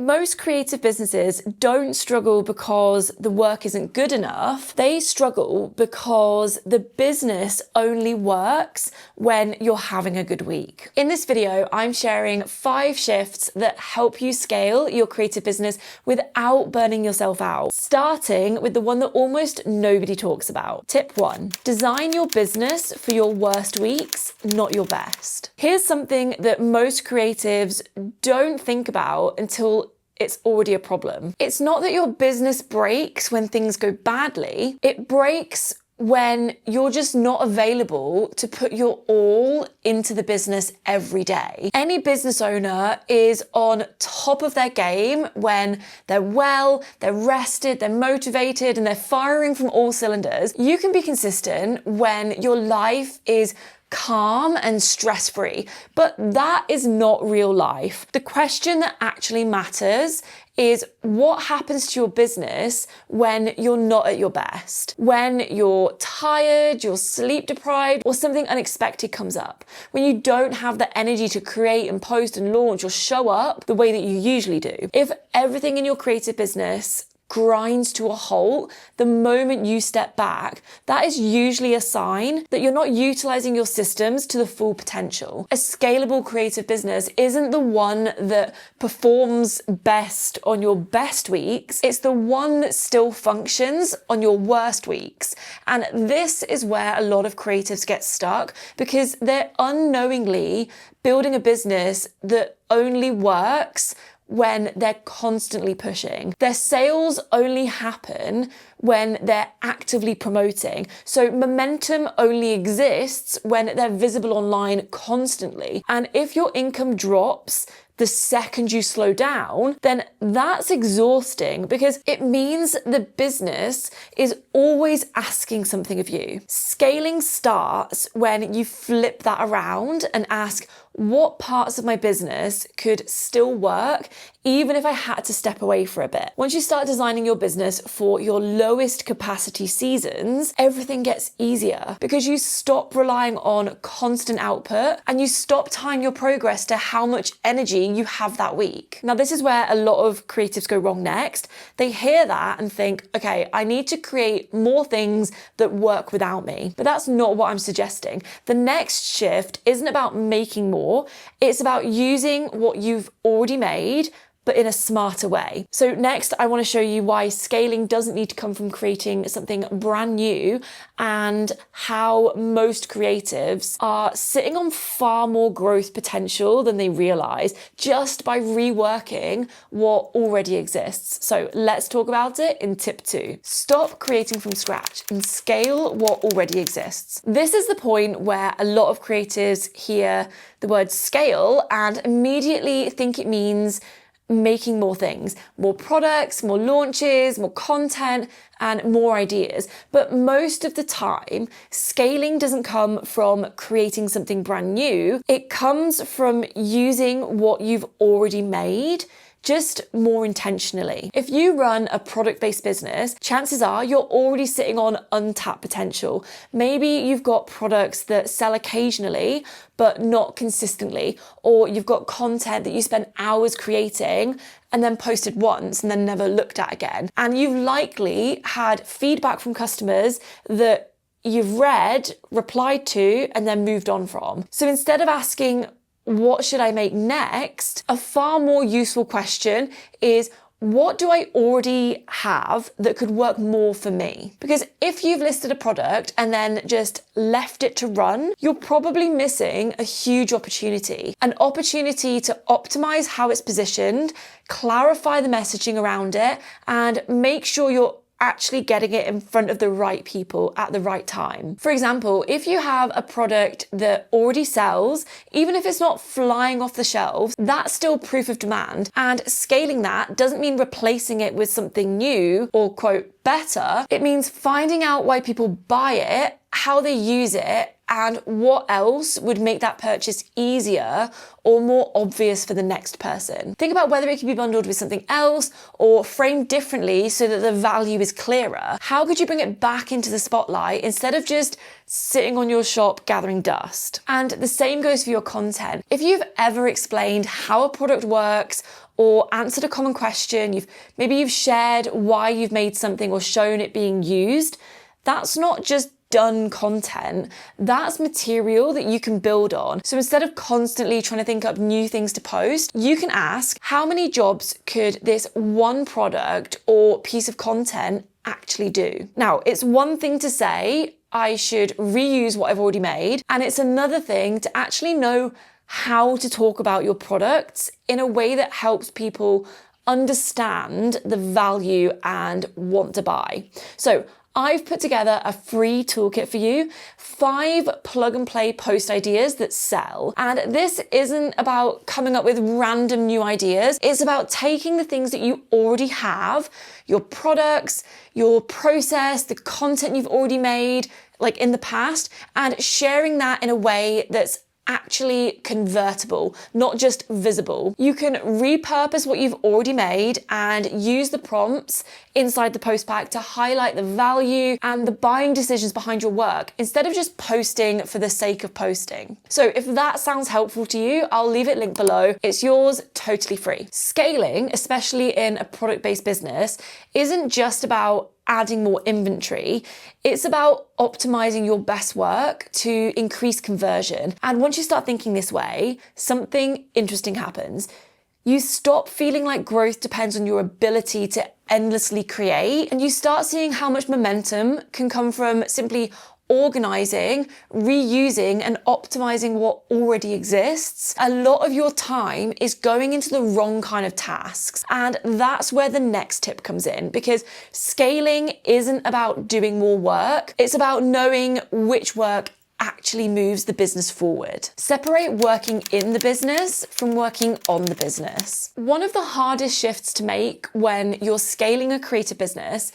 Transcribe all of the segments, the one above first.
Most creative businesses don't struggle because the work isn't good enough. They struggle because the business only works when you're having a good week. In this video, I'm sharing 5 shifts that help you scale your creative business without burning yourself out, starting with the one that almost nobody talks about. Tip 1, design your business for your worst weeks, not your best. Here's something that most creatives don't think about until it's already a problem. It's not that your business breaks when things go badly. It breaks when you're just not available to put your all into the business every day. Any business owner is on top of their game when they're well, they're rested, they're motivated, and they're firing from all cylinders. You can be consistent when your life is calm and stress-free, but that is not real life. The question that actually matters is what happens to your business when you're not at your best, when you're tired, you're sleep deprived, or something unexpected comes up, when you don't have the energy to create and post and launch or show up the way that you usually do. If everything in your creative business grinds to a halt the moment you step back, that is usually a sign that you're not utilizing your systems to the full potential. A scalable creative business isn't the one that performs best on your best weeks, it's the one that still functions on your worst weeks. And this is where a lot of creatives get stuck because they're unknowingly building a business that only works when they're constantly pushing. Their sales only happen when they're actively promoting. So momentum only exists when they're visible online constantly. And if your income drops the second you slow down, then that's exhausting because it means the business is always asking something of you. Scaling starts when you flip that around and ask, what parts of my business could still work even if I had to step away for a bit? Once you start designing your business for your lowest capacity seasons, everything gets easier because you stop relying on constant output and you stop tying your progress to how much energy you have that week. Now, this is where a lot of creatives go wrong next. They hear that and think, okay, I need to create more things that work without me. But that's not what I'm suggesting. The next shift isn't about making more. It's about using what you've already made, but in a smarter way. So next, I want to show you why scaling doesn't need to come from creating something brand new and how most creatives are sitting on far more growth potential than they realize just by reworking what already exists. So let's talk about it in tip 2. Stop creating from scratch and scale what already exists. This is the point where a lot of creatives hear the word scale and immediately think it means making more things, more products, more launches, more content, and more ideas. But most of the time, scaling doesn't come from creating something brand new. It comes from using what you've already made, just more intentionally. If you run a product-based business, chances are you're already sitting on untapped potential. Maybe you've got products that sell occasionally, but not consistently, or you've got content that you spend hours creating and then posted once and then never looked at again. And you've likely had feedback from customers that you've read, replied to, and then moved on from. So instead of asking, what should I make next? A far more useful question is, what do I already have that could work more for me? Because if you've listed a product and then just left it to run, you're probably missing a huge opportunity. An opportunity to optimize how it's positioned, clarify the messaging around it, and make sure you're actually getting it in front of the right people at the right time. For example, if you have a product that already sells, even if it's not flying off the shelves, that's still proof of demand. And scaling that doesn't mean replacing it with something new or quote better. It means finding out why people buy it, how they use it, and what else would make that purchase easier or more obvious for the next person. Think about whether it could be bundled with something else or framed differently so that the value is clearer. How could you bring it back into the spotlight instead of just sitting on your shop gathering dust? And the same goes for your content. If you've ever explained how a product works or answered a common question, maybe you've shared why you've made something or shown it being used, that's not just done content, that's material that you can build on. So instead of constantly trying to think up new things to post, you can ask, how many jobs could this one product or piece of content actually do? Now, it's one thing to say, I should reuse what I've already made, and it's another thing to actually know how to talk about your products in a way that helps people understand the value and want to buy. So I've put together a free toolkit for you, 5 plug and play post ideas that sell. And this isn't about coming up with random new ideas. It's about taking the things that you already have, your products, your process, the content you've already made, like in the past, and sharing that in a way that's actually convertible, not just visible. You can repurpose what you've already made and use the prompts inside the post pack to highlight the value and the buying decisions behind your work instead of just posting for the sake of posting. So if that sounds helpful to you, I'll leave it linked below. It's yours totally free. Scaling, especially in a product-based business, isn't just about adding more inventory. It's about optimizing your best work to increase conversion. And once you start thinking this way, something interesting happens. You stop feeling like growth depends on your ability to endlessly create, and you start seeing how much momentum can come from simply organizing, reusing, and optimizing what already exists. A lot of your time is going into the wrong kind of tasks. And that's where the next tip comes in, because scaling isn't about doing more work. It's about knowing which work actually moves the business forward. Separate working in the business from working on the business. One of the hardest shifts to make when you're scaling a creative business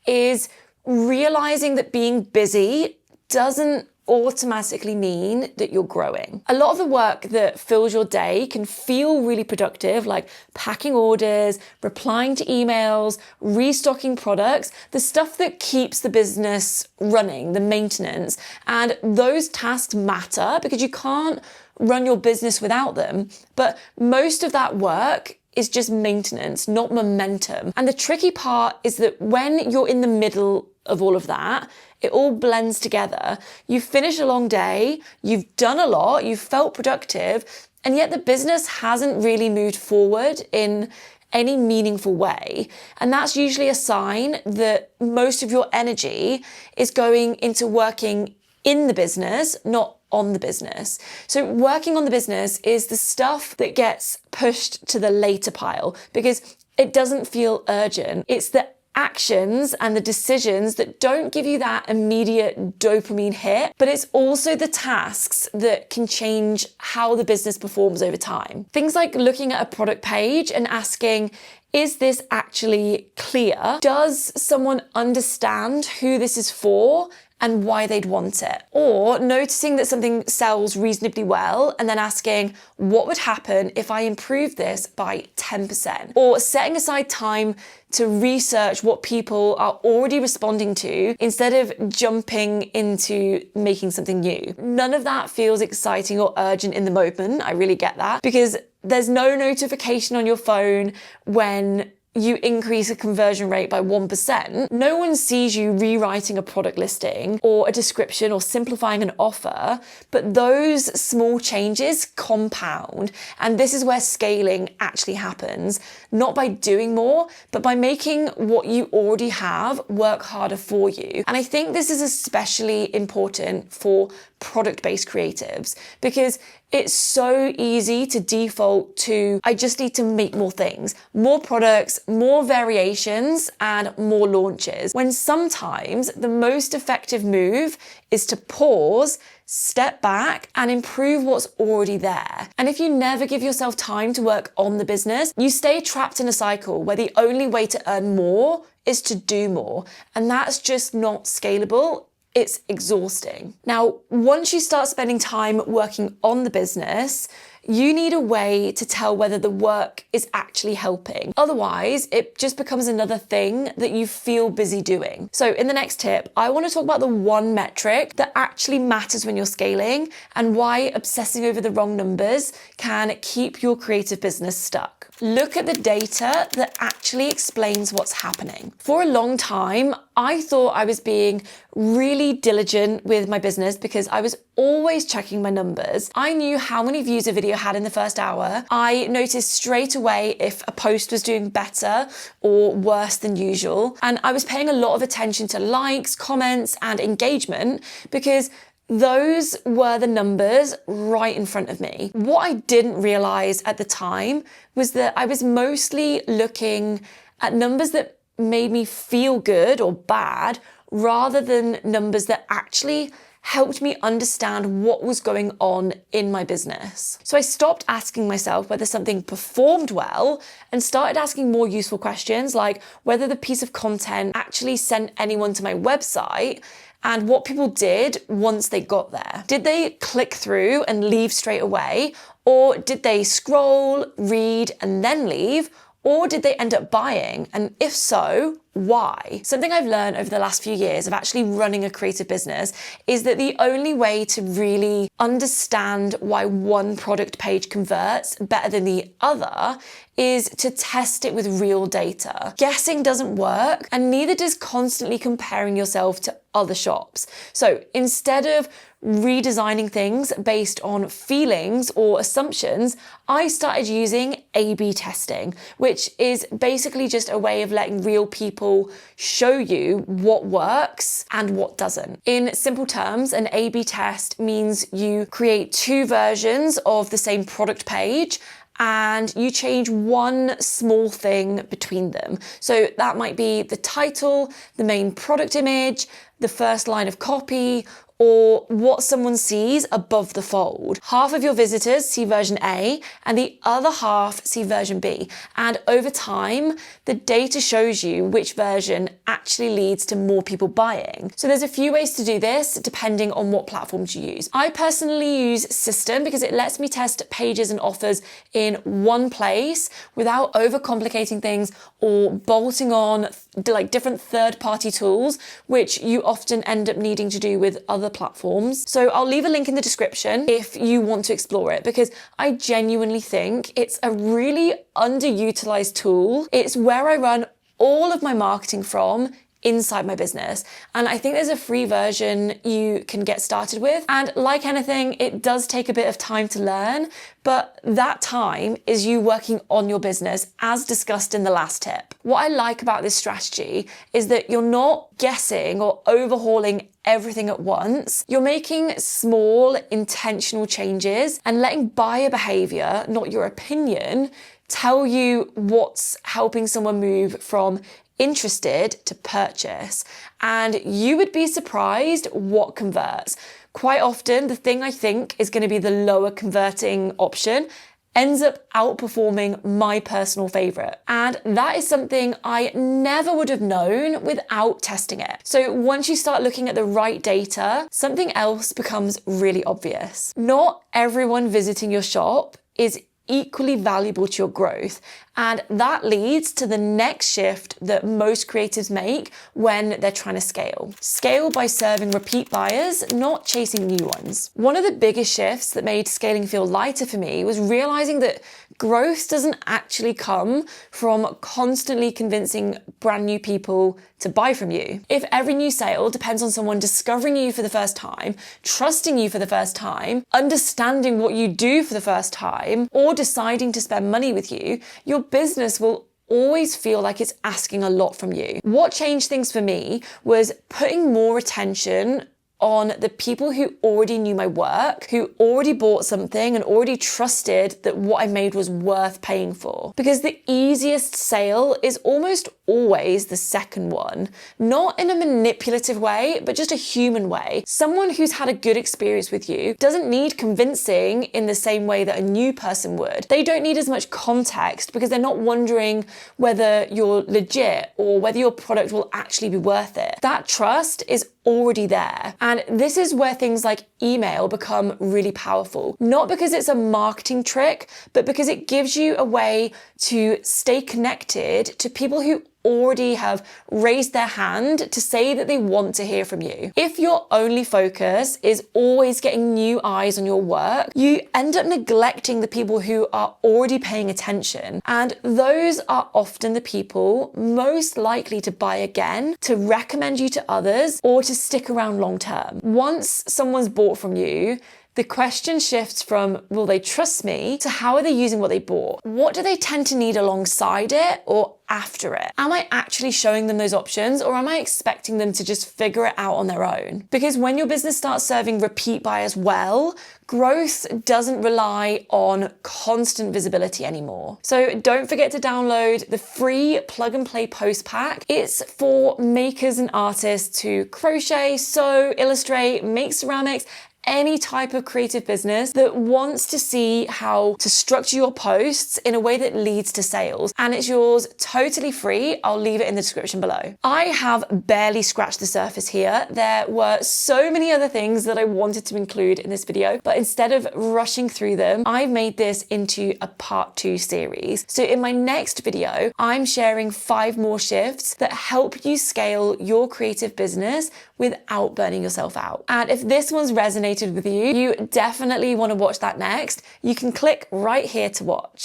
is realizing that being busy doesn't automatically mean that you're growing. A lot of the work that fills your day can feel really productive, like packing orders, replying to emails, restocking products, the stuff that keeps the business running, the maintenance. And those tasks matter because you can't run your business without them. But most of that work is just maintenance, not momentum. And the tricky part is that when you're in the middle of all of that, it all blends together. You finish a long day, you've done a lot, you've felt productive, and yet the business hasn't really moved forward in any meaningful way. And that's usually a sign that most of your energy is going into working in the business, not on the business. So working on the business is the stuff that gets pushed to the later pile because it doesn't feel urgent. It's the actions and the decisions that don't give you that immediate dopamine hit, but it's also the tasks that can change how the business performs over time. Things like looking at a product page and asking, is this actually clear? Does someone understand who this is for and why they'd want it? Or noticing that something sells reasonably well and then asking, what would happen if I improve this by 10%? Or setting aside time to research what people are already responding to instead of jumping into making something new. None of that feels exciting or urgent in the moment. I really get that, because there's no notification on your phone when you increase a conversion rate by 1%. No one sees you rewriting a product listing or a description or simplifying an offer, but those small changes compound. And this is where scaling actually happens, not by doing more, but by making what you already have work harder for you. And I think this is especially important for product-based creatives because it's so easy to default to, I just need to make more things, more products, more variations, and more launches. When sometimes the most effective move is to pause, step back, and improve what's already there. And if you never give yourself time to work on the business, you stay trapped in a cycle where the only way to earn more is to do more. And that's just not scalable. It's exhausting. Now, once you start spending time working on the business, you need a way to tell whether the work is actually helping. Otherwise, it just becomes another thing that you feel busy doing. So in the next tip, I want to talk about the one metric that actually matters when you're scaling and why obsessing over the wrong numbers can keep your creative business stuck. Look at the data that actually explains what's happening. For a long time, I thought I was being really diligent with my business because I was always checking my numbers. I knew how many views a video had in the first hour. I noticed straight away if a post was doing better or worse than usual. And I was paying a lot of attention to likes, comments, and engagement because those were the numbers right in front of me. What I didn't realize at the time was that I was mostly looking at numbers that made me feel good or bad rather than numbers that actually helped me understand what was going on in my business. So I stopped asking myself whether something performed well and started asking more useful questions like whether the piece of content actually sent anyone to my website and what people did once they got there. Did they click through and leave straight away? Or did they scroll, read, and then leave? Or did they end up buying? And if so, why? Something I've learned over the last few years of actually running a creative business is that the only way to really understand why one product page converts better than the other is to test it with real data. Guessing doesn't work, and neither does constantly comparing yourself to other shops. So instead of redesigning things based on feelings or assumptions, I started using A/B testing, which is basically just a way of letting real people show you what works and what doesn't. In simple terms, an A/B test means you create two versions of the same product page and you change one small thing between them. So that might be the title, the main product image, the first line of copy, or what someone sees above the fold. Half of your visitors see version A and the other half see version B. And over time, the data shows you which version actually leads to more people buying. So there's a few ways to do this depending on what platforms you use. I personally use System because it lets me test pages and offers in one place without overcomplicating things or bolting on like different third-party tools, which you often end up needing to do with other platforms. So I'll leave a link in the description if you want to explore it, because I genuinely think it's a really underutilized tool. It's where I run all of my marketing from inside my business. And I think there's a free version you can get started with. And like anything, it does take a bit of time to learn, but that time is you working on your business as discussed in the last tip. What I like about this strategy is that you're not guessing or overhauling everything at once. You're making small intentional changes and letting buyer behavior, not your opinion, tell you what's helping someone move from interested to purchase. And you would be surprised what converts. Quite often, the thing I think is going to be the lower converting option ends up outperforming my personal favorite. And that is something I never would have known without testing it. So once you start looking at the right data, something else becomes really obvious. Not everyone visiting your shop is equally valuable to your growth. And that leads to the next shift that most creatives make when they're trying to scale. Scale by serving repeat buyers, not chasing new ones. One of the biggest shifts that made scaling feel lighter for me was realizing that growth doesn't actually come from constantly convincing brand new people to buy from you. If every new sale depends on someone discovering you for the first time, trusting you for the first time, understanding what you do for the first time, or deciding to spend money with you, your business will always feel like it's asking a lot from you. What changed things for me was putting more attention on the people who already knew my work, who already bought something and already trusted that what I made was worth paying for. Because the easiest sale is almost always the second one. Not in a manipulative way, but just a human way. Someone who's had a good experience with you doesn't need convincing in the same way that a new person would. They don't need as much context because they're not wondering whether you're legit or whether your product will actually be worth it. That trust is already there. And this is where things like email become really powerful. Not because it's a marketing trick, but because it gives you a way to stay connected to people who already have raised their hand to say that they want to hear from you. If your only focus is always getting new eyes on your work, you end up neglecting the people who are already paying attention. And those are often the people most likely to buy again, to recommend you to others, or to stick around long term. Once someone's bought from you, the question shifts from, will they trust me, to how are they using what they bought? What do they tend to need alongside it or after it? Am I actually showing them those options, or am I expecting them to just figure it out on their own? Because when your business starts serving repeat buyers well, growth doesn't rely on constant visibility anymore. So don't forget to download the free plug and play post pack. It's for makers and artists to crochet, sew, illustrate, make ceramics, any type of creative business that wants to see how to structure your posts in a way that leads to sales. And it's yours totally free. I'll leave it in the description below. I have barely scratched the surface here. There were so many other things that I wanted to include in this video, but instead of rushing through them, I've made this into a part 2 series. So in my next video, I'm sharing 5 more shifts that help you scale your creative business without burning yourself out. And if this one's resonated with you, you definitely want to watch that next. You can click right here to watch.